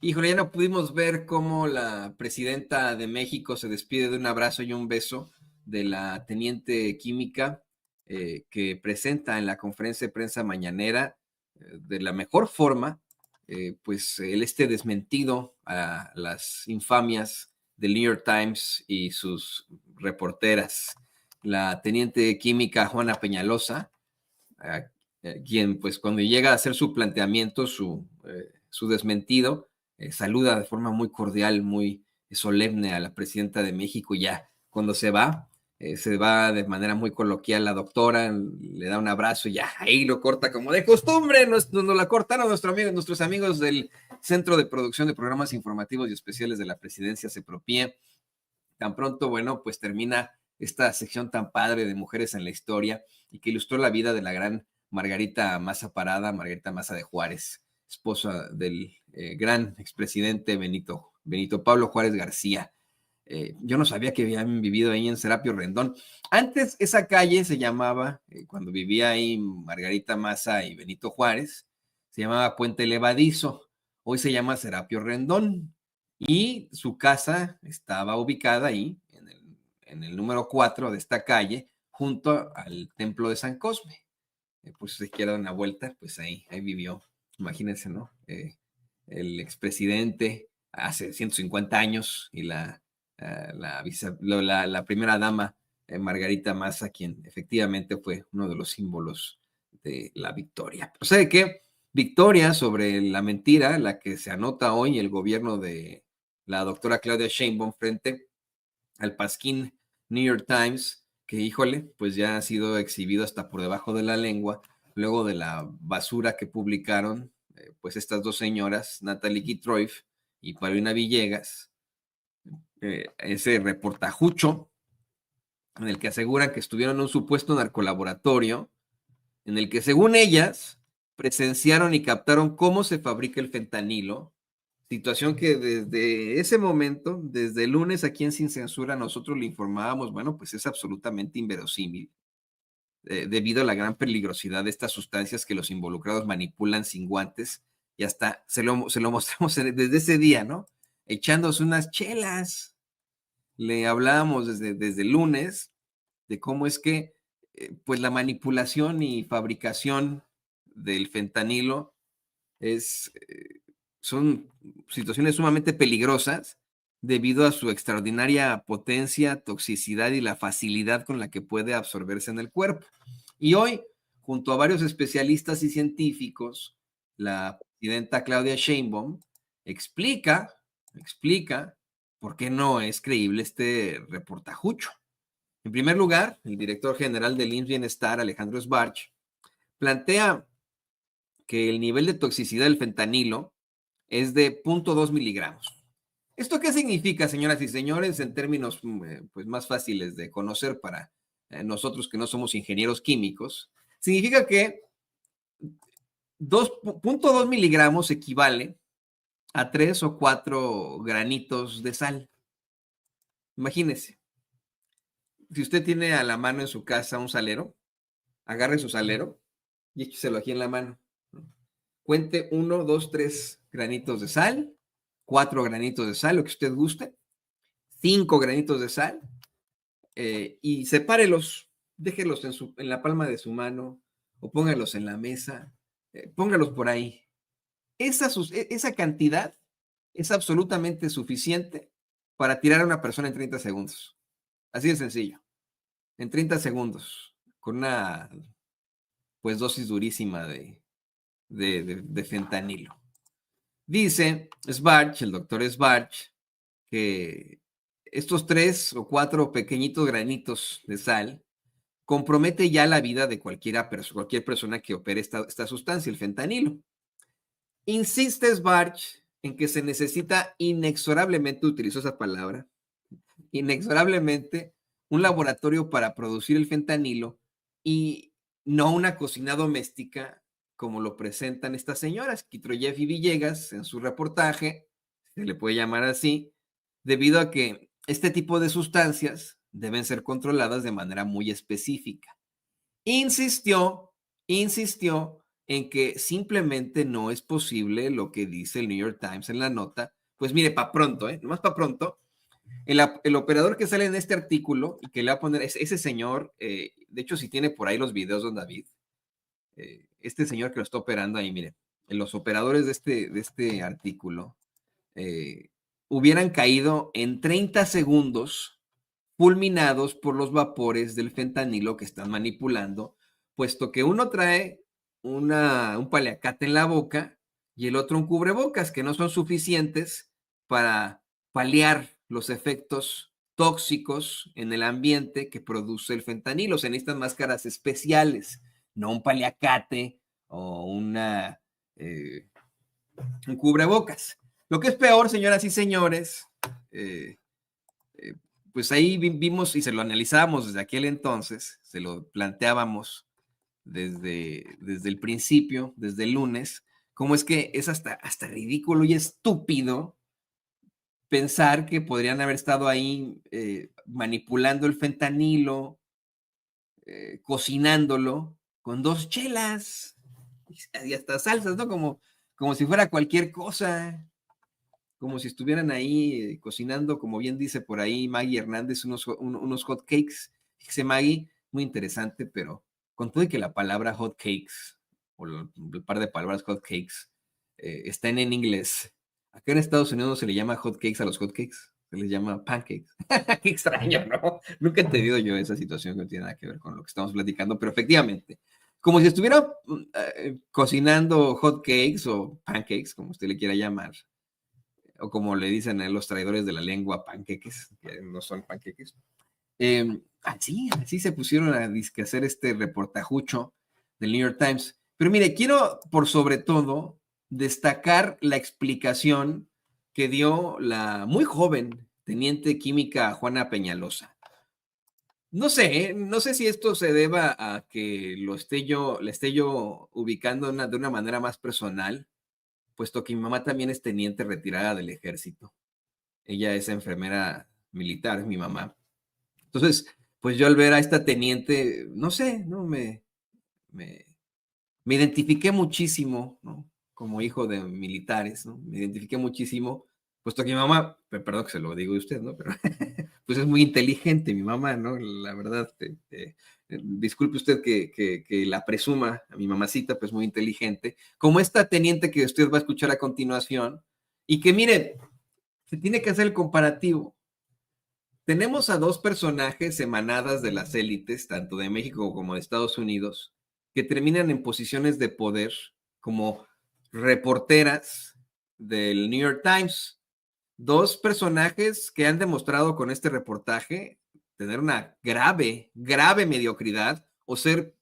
Híjole, ya no pudimos ver cómo la presidenta de México se despide de un abrazo y un beso de la teniente química que presenta en la conferencia de prensa mañanera de la mejor forma, pues desmentido a las infamias del New York Times y sus reporteras. La teniente química Juana Peñalosa, a, quien pues cuando llega a hacer su planteamiento, su desmentido, saluda de forma muy cordial, muy solemne a la presidenta de México. Ya cuando se va de manera muy coloquial la doctora, le da un abrazo y ya ahí lo corta como de costumbre. Nos la cortaron nuestros amigos del Centro de Producción de Programas Informativos y Especiales de la Presidencia, CEPROPIE. Tan pronto, bueno, pues termina esta sección tan padre de mujeres en la historia y que ilustró la vida de la gran Margarita Maza Parada, Margarita Maza de Juárez, esposa del gran expresidente Benito Pablo Juárez García. Yo no sabía que habían vivido ahí en Serapio Rendón. Antes esa calle se llamaba, cuando vivía ahí Margarita Maza y Benito Juárez, se llamaba Puente Levadizo. Hoy se llama Serapio Rendón. Y su casa estaba ubicada ahí, en el número 4 de esta calle, junto al templo de San Cosme. Pues si se quiere dar una vuelta, pues ahí vivió. Imagínense, ¿no? El expresidente hace 150 años y la primera dama, Margarita Maza, quien efectivamente fue uno de los símbolos de la victoria. O sea, de que victoria sobre la mentira, la que se anota hoy el gobierno de la doctora Claudia Sheinbaum frente al pasquín New York Times, que híjole, pues ya ha sido exhibido hasta por debajo de la lengua, luego de la basura que publicaron, pues estas dos señoras, Natalie Gitroif y Paulina Villegas, ese reportajucho en el que aseguran que estuvieron en un supuesto narcolaboratorio, en el que según ellas presenciaron y captaron cómo se fabrica el fentanilo, situación que desde ese momento, desde el lunes aquí en Sin Censura, nosotros le informábamos, bueno, pues es absolutamente inverosímil, debido a la gran peligrosidad de estas sustancias que los involucrados manipulan sin guantes, y hasta se lo mostramos desde ese día, ¿no? Echándose unas chelas. Le hablábamos desde el lunes de cómo es que, pues la manipulación y fabricación del fentanilo es, son situaciones sumamente peligrosas debido a su extraordinaria potencia, toxicidad y la facilidad con la que puede absorberse en el cuerpo. Y hoy, junto a varios especialistas y científicos, la presidenta Claudia Sheinbaum explica por qué no es creíble este reportajucho. En primer lugar, el director general del IMSS Bienestar, Alejandro Sbarch, plantea que el nivel de toxicidad del fentanilo es de 0.2 miligramos. ¿Esto qué significa, señoras y señores, en términos pues más fáciles de conocer para nosotros que no somos ingenieros químicos? Significa que 0.2 miligramos equivale a 3 o 4 granitos de sal. Imagínese, si usted tiene a la mano en su casa un salero, agarre su salero y écheselo aquí en la mano. Cuente 1, 2, 3 granitos de sal, 4 granitos de sal, lo que usted guste, 5 granitos de sal, y sepárelos, déjelos en la palma de su mano o póngalos en la mesa, póngalos por ahí. Esa cantidad es absolutamente suficiente para tirar a una persona en 30 segundos. Así de sencillo. En 30 segundos, con una pues dosis durísima de fentanilo. Dice Sbarch, el doctor Sbarch, que estos 3 o 4 pequeñitos granitos de sal compromete ya la vida de cualquier persona que opere esta sustancia, el fentanilo. Insiste Sbarch en que se necesita inexorablemente, utilizó esa palabra, inexorablemente un laboratorio para producir el fentanilo y no una cocina doméstica como lo presentan estas señoras, Kitroyev y Villegas, en su reportaje, se le puede llamar así, debido a que este tipo de sustancias deben ser controladas de manera muy específica. Insistió en que simplemente no es posible lo que dice el New York Times en la nota. Pues mire, para pronto, nomás para pronto, el operador que sale en este artículo y que le va a poner ese señor, de hecho, si tiene por ahí los videos, don David, este señor que lo está operando ahí, mire, los operadores de este artículo hubieran caído en 30 segundos fulminados por los vapores del fentanilo que están manipulando, puesto que uno trae un paliacate en la boca y el otro un cubrebocas, que no son suficientes para paliar los efectos tóxicos en el ambiente que produce el fentanilo. Se necesitan máscaras especiales, no un paliacate o eh, un cubrebocas. Lo que es peor, señoras y señores, eh, eh, pues ahí vimos y se lo analizábamos desde aquel entonces, se lo planteábamos desde el principio, desde el lunes, cómo es que es hasta ridículo y estúpido pensar que podrían haber estado ahí manipulando el fentanilo, cocinándolo con 2 chelas y hasta salsas, ¿no? Como si fuera cualquier cosa, como si estuvieran ahí cocinando, como bien dice por ahí Maggie Hernández, unos hot cakes. Dice Maggie, muy interesante, pero con todo y que la palabra hot cakes, o el par de palabras hot cakes, están en inglés. Acá en Estados Unidos se le llama hot cakes a los hot cakes, se les llama pancakes. Qué extraño, ¿no? Nunca he entendido yo esa situación que no tiene nada que ver con lo que estamos platicando, pero efectivamente, como si estuviera cocinando hot cakes o pancakes, como usted le quiera llamar, o como le dicen a los traidores de la lengua, panqueques, que no son panqueques. Así se pusieron a hacer este reportajucho del New York Times. Pero mire, quiero por sobre todo destacar la explicación que dio la muy joven teniente química Juana Peñalosa. No sé si esto se deba a que le esté yo ubicando de una manera más personal, puesto que mi mamá también es teniente retirada del ejército. Ella es enfermera militar, mi mamá. Entonces, pues yo al ver a esta teniente, no sé, ¿no? Me, me identifiqué muchísimo, ¿no? Como hijo de militares, ¿no? Me identifiqué muchísimo, puesto que mi mamá, perdón que se lo digo a usted, ¿no? Pero pues es muy inteligente mi mamá, ¿no? La verdad, disculpe usted que la presuma a mi mamacita, pues muy inteligente, como esta teniente que usted va a escuchar a continuación, y que mire, se tiene que hacer el comparativo. Tenemos a 2 personajes emanadas de las élites, tanto de México como de Estados Unidos, que terminan en posiciones de poder como reporteras del New York Times. 2 personajes que han demostrado con este reportaje tener una grave mediocridad o ser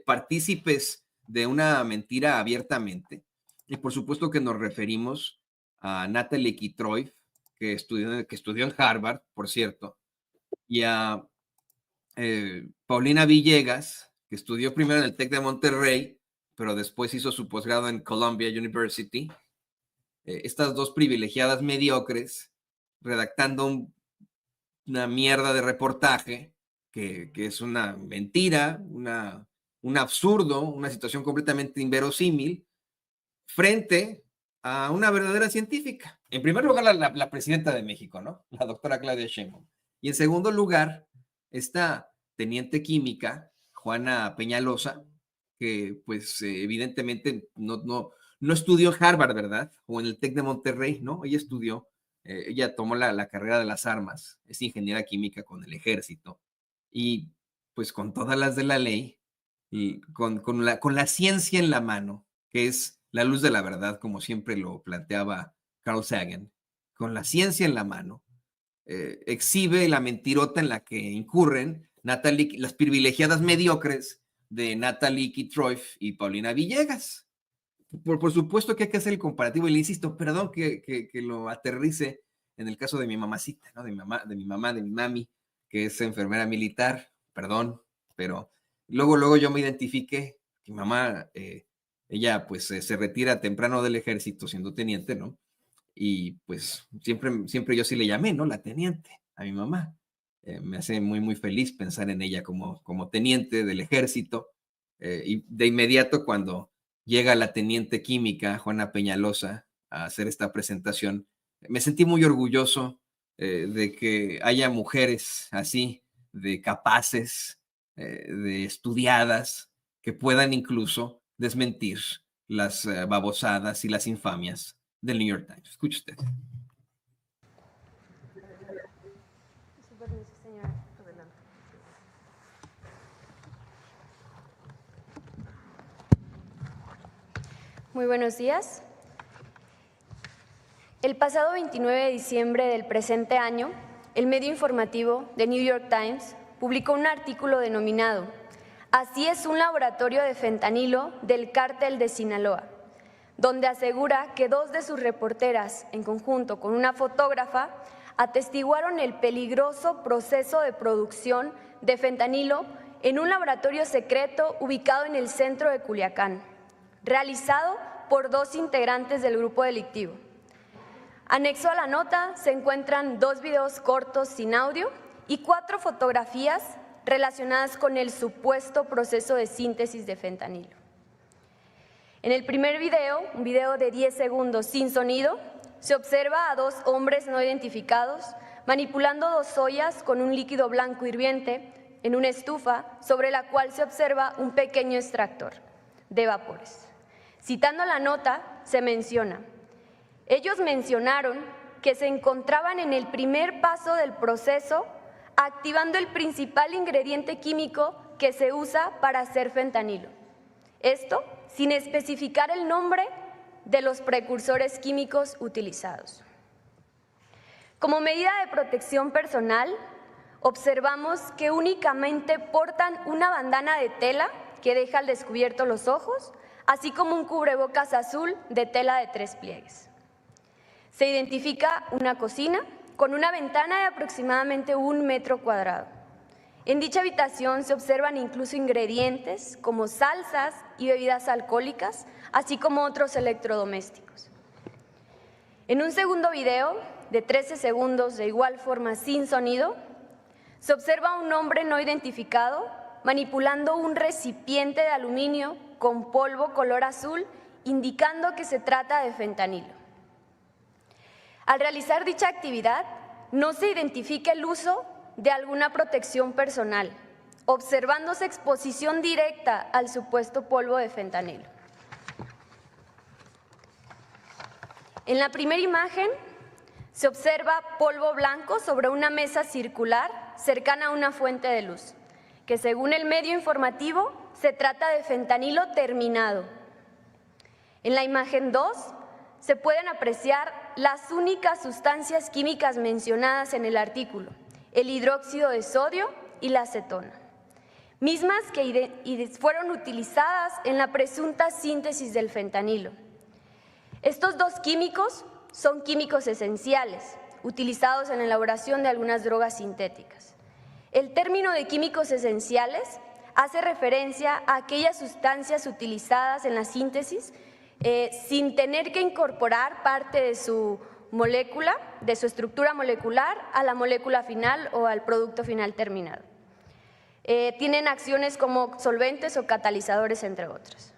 partícipes de una mentira abiertamente. Y por supuesto que nos referimos a Natalie Kitroy, que estudió en Harvard, por cierto, y a Paulina Villegas, que estudió primero en el TEC de Monterrey, pero después hizo su posgrado en Columbia University. Estas 2 privilegiadas mediocres, redactando una mierda de reportaje, que es una mentira, un absurdo, una situación completamente inverosímil, frente a una verdadera científica. En primer lugar, la presidenta de México, ¿no? La doctora Claudia Sheinbaum. Y en segundo lugar, esta teniente química, Juana Peñalosa, que pues evidentemente no estudió en Harvard, ¿verdad? O en el TEC de Monterrey, ¿no? Ella tomó la carrera de las armas, es ingeniera química con el ejército. Y pues con todas las de la ley, y con la ciencia en la mano, que es la luz de la verdad, como siempre lo planteaba Carl Sagan, con la ciencia en la mano, exhibe la mentirota en la que incurren las privilegiadas mediocres de Natalie Kitroy y Paulina Villegas. Por supuesto que hay que hacer el comparativo, y le insisto, perdón que lo aterrice en el caso de mi mamacita, ¿no? De mi mami, que es enfermera militar, perdón, pero luego yo me identifiqué, mi mamá, ella pues se retira temprano del ejército siendo teniente, ¿no? Y pues siempre yo sí le llamé, ¿no? La teniente, a mi mamá. Me hace muy feliz pensar en ella como teniente del ejército. Y de inmediato cuando llega la teniente química Juana Peñalosa a hacer esta presentación, me sentí muy orgulloso de que haya mujeres así, de capaces, de estudiadas, que puedan incluso desmentir las babosadas y las infamias del New York Times. Escuche usted. Muy buenos días. El pasado 29 de diciembre del presente año, el medio informativo The New York Times publicó un artículo denominado "Así es un laboratorio de fentanilo del cártel de Sinaloa", donde asegura que dos de sus reporteras, en conjunto con una fotógrafa, atestiguaron el peligroso proceso de producción de fentanilo en un laboratorio secreto ubicado en el centro de Culiacán, realizado por dos integrantes del grupo delictivo. Anexo a la nota se encuentran 2 videos cortos sin audio y 4 fotografías relacionadas con el supuesto proceso de síntesis de fentanilo. En el primer video, un video de 10 segundos sin sonido, se observa a 2 hombres no identificados manipulando 2 ollas con un líquido blanco hirviente en una estufa sobre la cual se observa un pequeño extractor de vapores. Citando la nota, se menciona: ellos mencionaron que se encontraban en el primer paso del proceso, activando el principal ingrediente químico que se usa para hacer fentanilo. Esto sin especificar el nombre de los precursores químicos utilizados. Como medida de protección personal, observamos que únicamente portan una bandana de tela que deja al descubierto los ojos, así como un cubrebocas azul de tela de 3 pliegues. Se identifica una cocina con una ventana de aproximadamente 1 metro cuadrado. En dicha habitación se observan incluso ingredientes como salsas y bebidas alcohólicas, así como otros electrodomésticos. En un segundo video, de 13 segundos de igual forma sin sonido, se observa a un hombre no identificado manipulando un recipiente de aluminio con polvo color azul, indicando que se trata de fentanilo. Al realizar dicha actividad, no se identifica el uso de alguna protección personal, observándose exposición directa al supuesto polvo de fentanilo. En la primera imagen se observa polvo blanco sobre una mesa circular cercana a una fuente de luz, que según el medio informativo se trata de fentanilo terminado. En la imagen 2 se pueden apreciar las únicas sustancias químicas mencionadas en el artículo: el hidróxido de sodio y la acetona, mismas que fueron utilizadas en la presunta síntesis del fentanilo. Estos 2 químicos son químicos esenciales, utilizados en la elaboración de algunas drogas sintéticas. El término de químicos esenciales hace referencia a aquellas sustancias utilizadas en la síntesis sin tener que incorporar parte de su molécula, de su estructura molecular, a la molécula final o al producto final terminado. Tienen acciones como solventes o catalizadores, entre otros.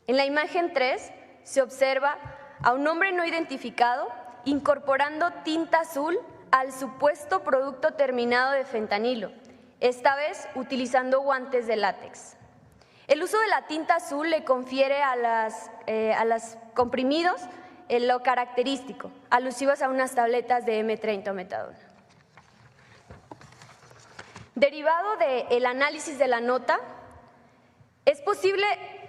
En la imagen 3 se observa a un hombre no identificado incorporando tinta azul al supuesto producto terminado de fentanilo, esta vez utilizando guantes de látex. El uso de la tinta azul le confiere a los comprimidos lo característico, alusivos a unas tabletas de M30 o metadona. Derivado del análisis de la nota,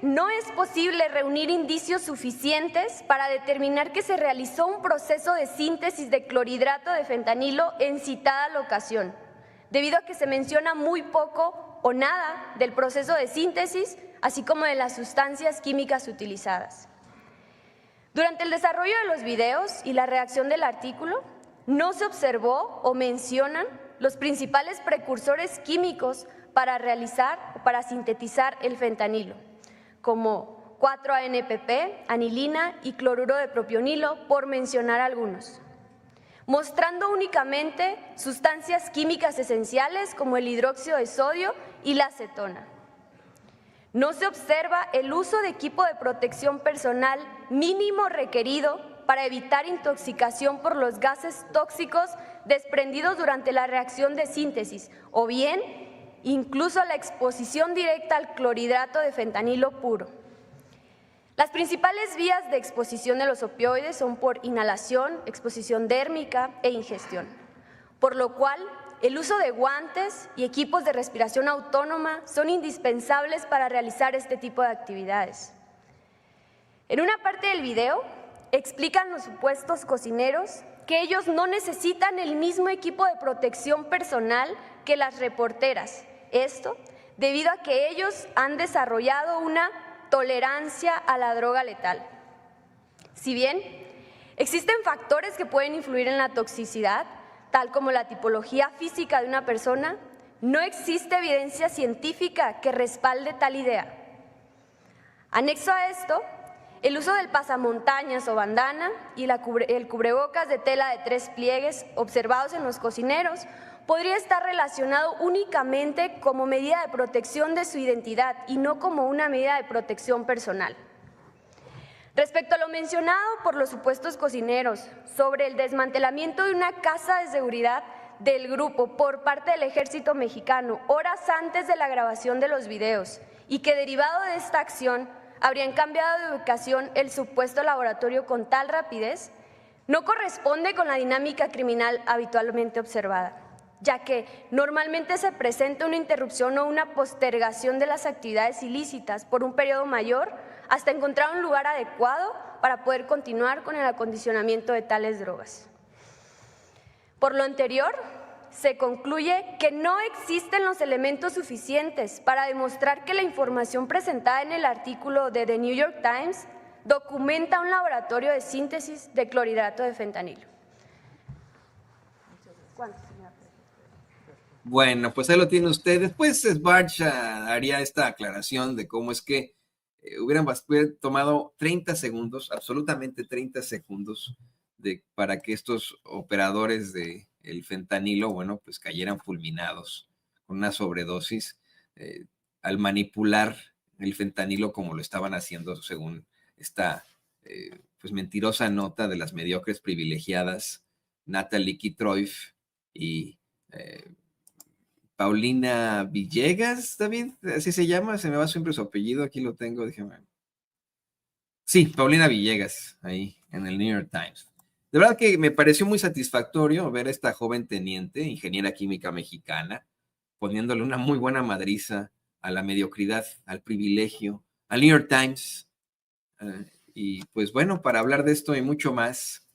no es posible reunir indicios suficientes para determinar que se realizó un proceso de síntesis de clorhidrato de fentanilo en citada locación, debido a que se menciona muy poco o nada del proceso de síntesis, así como de las sustancias químicas utilizadas. Durante el desarrollo de los videos y la redacción del artículo, no se observó o mencionan los principales precursores químicos para realizar o para sintetizar el fentanilo, como 4-ANPP, anilina y cloruro de propionilo, por mencionar algunos, mostrando únicamente sustancias químicas esenciales como el hidróxido de sodio y la acetona. No se observa el uso de equipo de protección personal mínimo requerido para evitar intoxicación por los gases tóxicos desprendidos durante la reacción de síntesis, o bien incluso la exposición directa al clorhidrato de fentanilo puro. Las principales vías de exposición de los opioides son por inhalación, exposición dérmica e ingestión, por lo cual el uso de guantes y equipos de respiración autónoma son indispensables para realizar este tipo de actividades. En una parte del video explican los supuestos cocineros que ellos no necesitan el mismo equipo de protección personal que las reporteras. Esto debido a que ellos han desarrollado una tolerancia a la droga letal. Si bien existen factores que pueden influir en la toxicidad, tal como la tipología física de una persona, no existe evidencia científica que respalde tal idea. Anexo a esto, el uso del pasamontañas o bandana y el cubrebocas de tela de 3 pliegues observados en los cocineros podría estar relacionado únicamente como medida de protección de su identidad y no como una medida de protección personal. Respecto a lo mencionado por los supuestos cocineros sobre el desmantelamiento de una casa de seguridad del grupo por parte del Ejército Mexicano horas antes de la grabación de los videos y que derivado de esta acción habrían cambiado de ubicación el supuesto laboratorio con tal rapidez, no corresponde con la dinámica criminal habitualmente observada, ya que normalmente se presenta una interrupción o una postergación de las actividades ilícitas por un periodo mayor hasta encontrar un lugar adecuado para poder continuar con el acondicionamiento de tales drogas. Por lo anterior, se concluye que no existen los elementos suficientes para demostrar que la información presentada en el artículo de The New York Times documenta un laboratorio de síntesis de clorhidrato de fentanilo. Bueno, pues ahí lo tiene usted. Después Svarch haría esta aclaración de cómo es que hubieran tomado 30 segundos, absolutamente 30 segundos, para que estos operadores del fentanilo, bueno, pues cayeran fulminados con una sobredosis al manipular el fentanilo como lo estaban haciendo según esta pues mentirosa nota de las mediocres privilegiadas Natalie Kitroif y Paulina Villegas, David, así se llama, se me va siempre su apellido, aquí lo tengo, déjame. Sí, Paulina Villegas, ahí en el New York Times. De verdad que me pareció muy satisfactorio ver a esta joven teniente, ingeniera química mexicana, poniéndole una muy buena madriza a la mediocridad, al privilegio, al New York Times. Y pues bueno, para hablar de esto y mucho más,